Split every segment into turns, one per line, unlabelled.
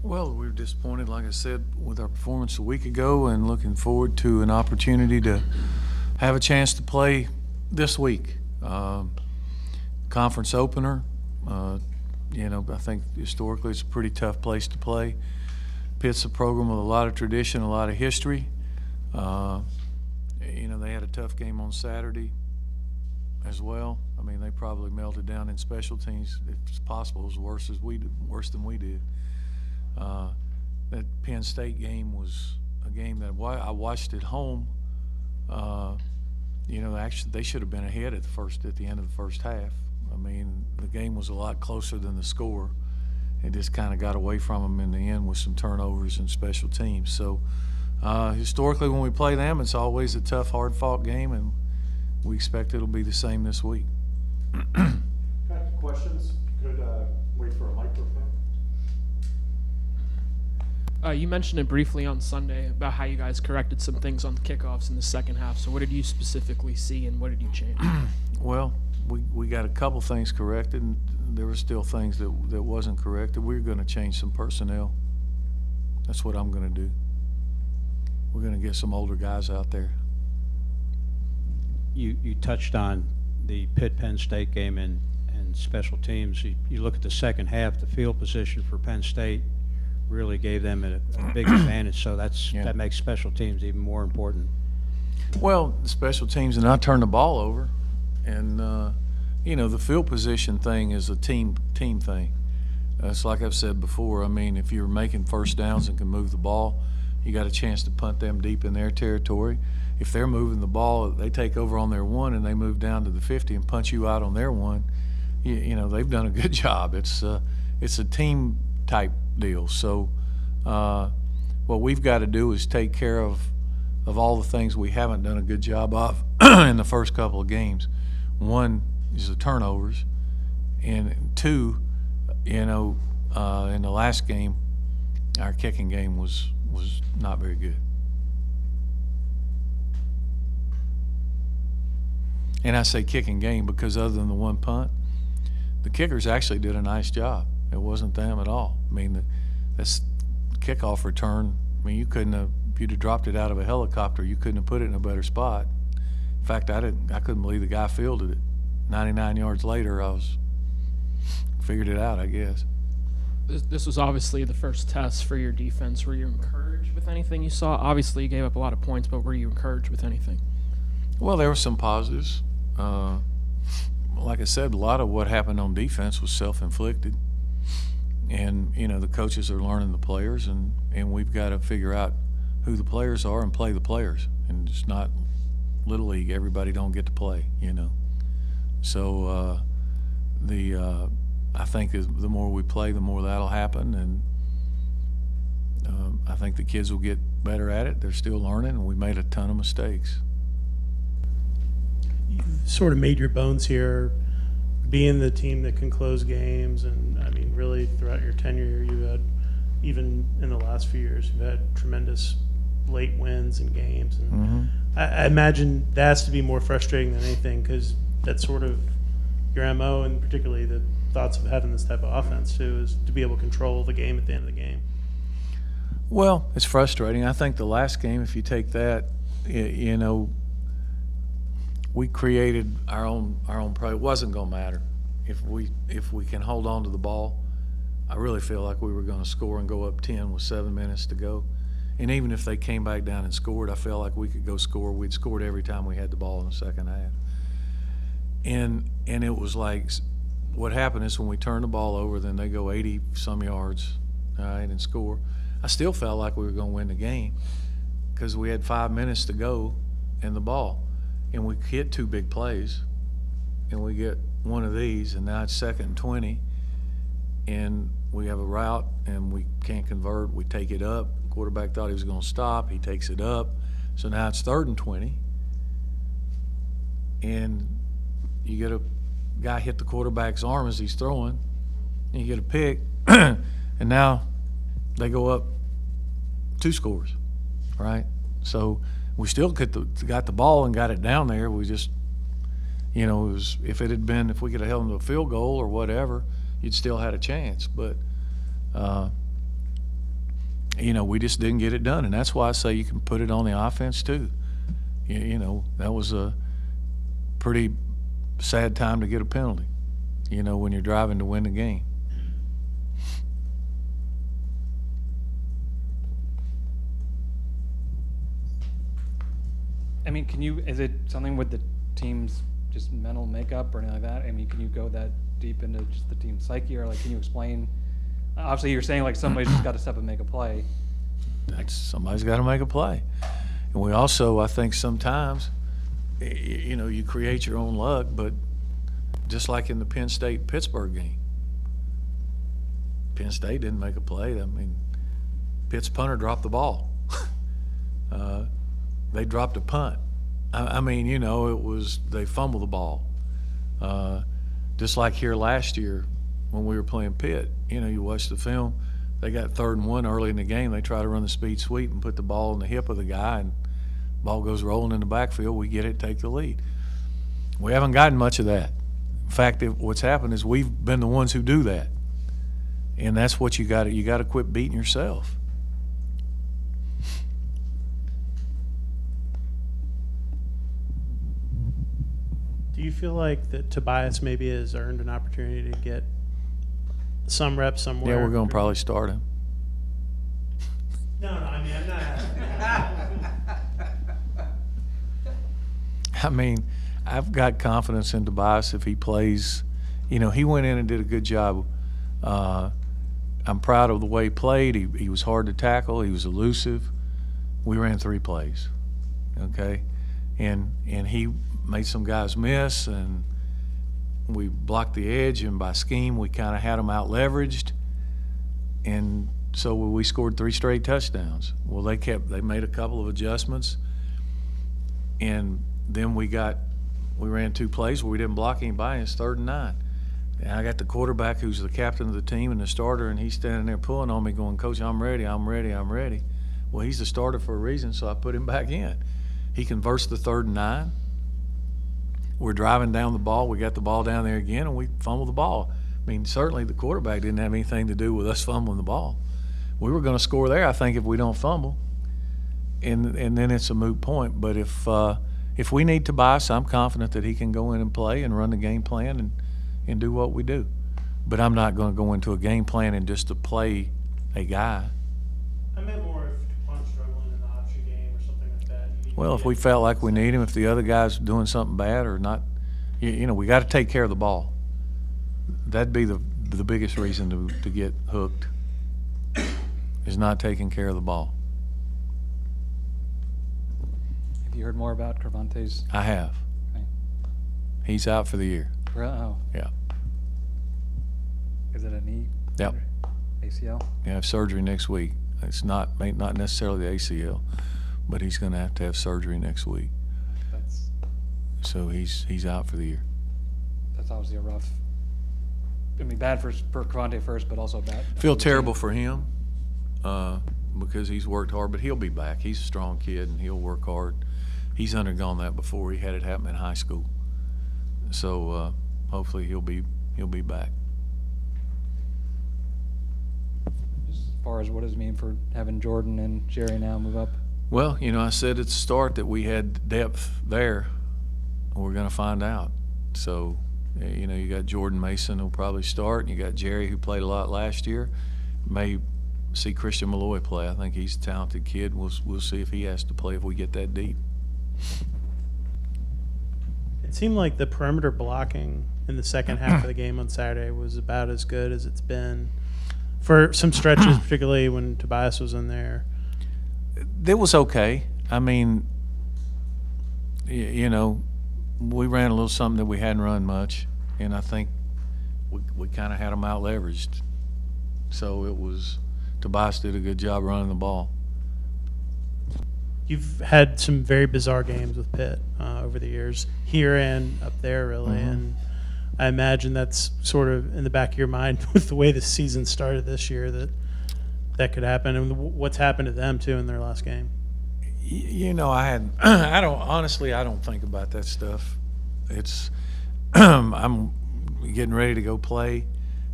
Well, we were disappointed, like I said, with our performance a week ago, and looking forward to an opportunity to have a chance to play this week. Conference opener. I think historically it's a pretty tough place to play. Pitt's a program with a lot of tradition, a lot of history. They had a tough game on Saturday as well. I mean, they probably melted down in special teams. If it's possible, it was worse than we did. That Penn State game was a game that I watched at home. Actually, they should have been ahead at the end of the first half. I mean, the game was a lot closer than the score. It just kind of got away from them in the end with some turnovers and special teams. So historically, when we play them, it's always a tough, hard-fought game, and we expect it'll be the same this week.
Got questions? Could wait for a microphone.
You mentioned it briefly on Sunday about how you guys corrected some things on the kickoffs in the second half. So what did you specifically see, and what did you change?
Well, we got a couple things corrected, and there were still things that wasn't corrected. We're going to change some personnel. That's what I'm going to do. We're going to get some older guys out there.
You touched on the Pitt-Penn State game and special teams. You look at the second half, the field position for Penn State really gave them a big advantage, so that makes special teams even more important.
Well, the special teams did not turn the ball over, and the field position thing is a team thing. It's like I've said before. I mean, if you're making first downs and can move the ball, you got a chance to punt them deep in their territory. If they're moving the ball, they take over on their 1 and they move down to the 50 and punch you out on their 1. They've done a good job. It's a team type deal. So what we've got to do is take care of all the things we haven't done a good job of in the first couple of games. One is the turnovers, and 2, in the last game, our kicking game was not very good. And I say kicking game because other than the one punt, the kickers actually did a nice job. It wasn't them at all. I mean, this kickoff return, I mean, if you'd have dropped it out of a helicopter, you couldn't have put it in a better spot. In fact, I couldn't believe the guy fielded it. 99 yards later, figured it out, I guess.
This was obviously the first test for your defense. Were you encouraged with anything you saw? Obviously, you gave up a lot of points, but were you encouraged with anything?
Well, there were some positives. Like I said, a lot of what happened on defense was self-inflicted. And, the coaches are learning the players, and we've got to figure out who the players are and play the players. And it's not Little League. Everybody don't get to play, So I think the more we play, the more that'll happen. And I think the kids will get better at it. They're still learning, and we made a ton of mistakes.
You've sort of made your bones here being the team that can close games, and I mean, really throughout your tenure, you had, even in the last few years, you've had tremendous late wins in games, and I imagine that has to be more frustrating than anything, because that's sort of your MO, and particularly the thoughts of having this type of offense too, is to be able to control the game at the end of the game.
Well, it's frustrating. I think the last game, if you take that, we created our own play. It wasn't going to matter if we can hold on to the ball. I really feel like we were going to score and go up 10 with 7 minutes to go. And even if they came back down and scored, I felt like we could go score. We'd scored every time we had the ball in the second half. And it was like, what happened is when we turned the ball over, then they go 80-some yards, all right, and score. I still felt like we were going to win the game because we had 5 minutes to go and the ball. And we hit 2 big plays, and we get one of these, and now it's 2nd and 20, and we have a route, and we can't convert. We take it up. Quarterback thought he was going to stop. He takes it up. So now it's 3rd and 20, and you get a guy hit the quarterback's arm as he's throwing, and you get a pick, and now they go up 2 scores, right? So we still got the ball and got it down there. We just, it was, if we could have held them to a field goal or whatever, you'd still had a chance. But you know, we just didn't get it done, and that's why I say you can put it on the offense too. You know, that was a pretty sad time to get a penalty, you know, when you're driving to win the game.
I mean, is it something with the team's just mental makeup or anything like that? I mean, can you go that deep into just the team psyche, or like, can you explain? Obviously, you're saying like somebody's just got to step and make a play.
Somebody's got to make a play. And we also, I think sometimes, you know, you create your own luck, but just like in the Penn State-Pittsburgh game, Penn State didn't make a play. I mean, Pitt's punter dropped the ball. They dropped a punt. I mean, you know, they fumbled the ball. Just like here last year when we were playing Pitt, you know, you watch the film, they got 3rd and 1 early in the game. They try to run the speed sweep and put the ball in the hip of the guy, and the ball goes rolling in the backfield. We get it, take the lead. We haven't gotten much of that. In fact, what's happened is we've been the ones who do that, and that's what you got to quit beating yourself.
Do you feel like that Tobias maybe has earned an opportunity to get some reps somewhere?
Yeah, we're going to probably start him.
No, I mean, I'm not asking that.
I mean, I've got confidence in Tobias if he plays. You know, he went in and did a good job. I'm proud of the way he played. He was hard to tackle. He was elusive. We ran 3 plays, okay? And he made some guys miss, and we blocked the edge, and by scheme we kind of had them out leveraged, and so we scored 3 straight touchdowns. Well, they made a couple of adjustments, and then we ran 2 plays where we didn't block anybody, and it's 3rd and 9. And I got the quarterback who's the captain of the team and the starter, and he's standing there pulling on me going, "Coach, I'm ready, I'm ready, I'm ready." Well, he's the starter for a reason, so I put him back in. He converts the 3rd and 9. We're driving down the ball. We got the ball down there again, and we fumbled the ball. I mean, certainly the quarterback didn't have anything to do with us fumbling the ball. We were going to score there, I think, if we don't fumble, and then it's a moot point. But if we need Tobias, I'm confident that he can go in and play and run the game plan and do what we do. But I'm not going to go into a game plan and just to play a guy.
I meant more if Taquan's struggling in the option game or something like that.
Well, if we felt like we need him, if the other guy's doing something bad or not, you know, we got to take care of the ball. That'd be the biggest reason to get hooked, is not taking care of the ball.
Have you heard more about Cervantes?
I have.
Okay.
He's out for the year.
Oh.
Yeah.
Is it a knee?
Yep.
ACL?
You have surgery next week. It's not necessarily the ACL, but he's going to have surgery next week. So he's out for the year.
That's obviously a rough. I mean, bad for Cervantes first, but also bad.
Feel terrible for him because he's worked hard, but he'll be back. He's a strong kid and he'll work hard. He's undergone that before. He had it happen in high school. So hopefully he'll be back.
As far as what does it mean for having Jordan and Jerry now move up?
Well, you know, I said at the start that we had depth there. We're going to find out. So, you know, you got Jordan Mason who'll probably start, and you got Jerry who played a lot last year. May see Christian Malloy play. I think he's a talented kid. We'll see if he has to play if we get that deep.
It seemed like the perimeter blocking in the second half of the game on Saturday was about as good as it's been for some stretches, particularly when Tobias was in there.
It was okay. I mean, you know, we ran a little something that we hadn't run much, and I think we kind of had them out leveraged. So Tobias did a good job running the ball.
You've had some very bizarre games with Pitt over the years, here and up there, really.
Mm-hmm.
And I imagine that's sort of in the back of your mind with the way the season started this year that could happen, and what's happened to them too in their last game.
You know, I don't think about that stuff. It's I'm getting ready to go play,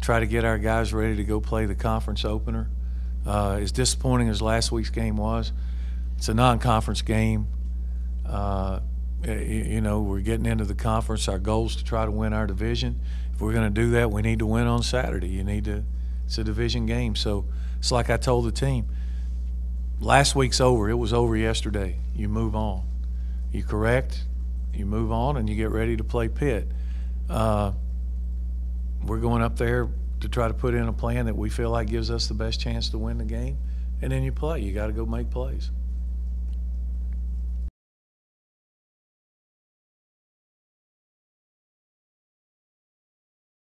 try to get our guys ready to go play the conference opener. As disappointing as last week's game was, it's a non-conference game. You know, we're getting into the conference. Our goal is to try to win our division. If we're going to do that, we need to win on Saturday. It's a division game. So it's like I told the team, last week's over. It was over yesterday. You move on. You correct, you move on, and you get ready to play Pitt. We're going up there to try to put in a plan that we feel like gives us the best chance to win the game, and then you play. You got to go make plays.